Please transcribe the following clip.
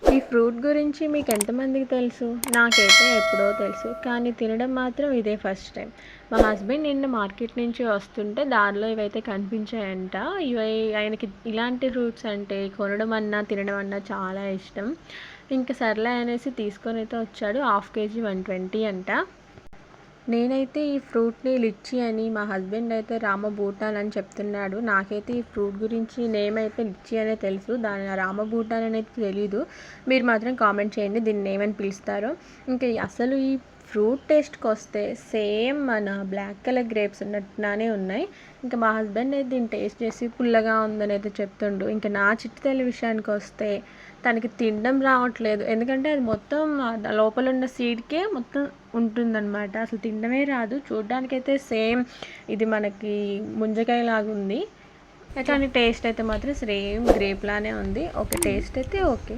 ఈ ఫ్రూట్ గురించి మీకు ఎంతమందికి తెలుసు? నాకైతే ఎప్పుడో తెలుసు, కానీ తినడం మాత్రం ఇదే ఫస్ట్ టైం. మా హస్బెండ్ నిన్న మార్కెట్ నుంచి వస్తుంటే దారిలో ఇవైతే కనిపించాయంట. ఇవి ఆయనకి ఇలాంటి ఫ్రూట్స్ అంటే కొనడం అన్నా తినడం అన్నా చాలా ఇష్టం. ఇంకా సర్లే అనేసి తీసుకొని అయితే వచ్చాడు. హాఫ్ కేజీ 120 అంట. నేనైతే ఈ ఫ్రూట్ని లిచ్చి అని, మా హస్బెండ్ అయితే రామబూటాన్ అని చెప్తున్నాడు. నాకైతే ఈ ఫ్రూట్ గురించి నేమ్ అయితే లిచ్చి అనే తెలుసు, దాని రామబూటాన్ అనేది తెలీదు. మీరు మాత్రం కామెంట్ చేయండి దీన్ని ఏమని పిలుస్తారో. ఇంకా అసలు ఈ ఫ్రూట్ టేస్ట్కి వస్తే సేమ్ మన బ్లాక్ కలర్ గ్రేప్స్ ఉన్నట్టుగానే ఉన్నాయి. ఇంకా మా హస్బెండ్ అయితే దీన్ని టేస్ట్ చేసి పుల్లగా ఉందని అయితే చెప్తుండు. ఇంకా నా చిట్టి తల్లి విషయానికి వస్తే తనకి తినడం రావట్లేదు, ఎందుకంటే అది మొత్తం లోపల ఉన్న సీడ్కే మొత్తం ఉంటుందన్నమాట. అసలు తినడమే రాదు. చూడ్డానికైతే సేమ్ ఇది మనకి ముంజకాయ లాగా ఉంది, కానీ టేస్ట్ అయితే మాత్రం సేమ్ గ్రేప్ లానే ఉంది. ఓకే, టేస్ట్ అయితే ఓకే.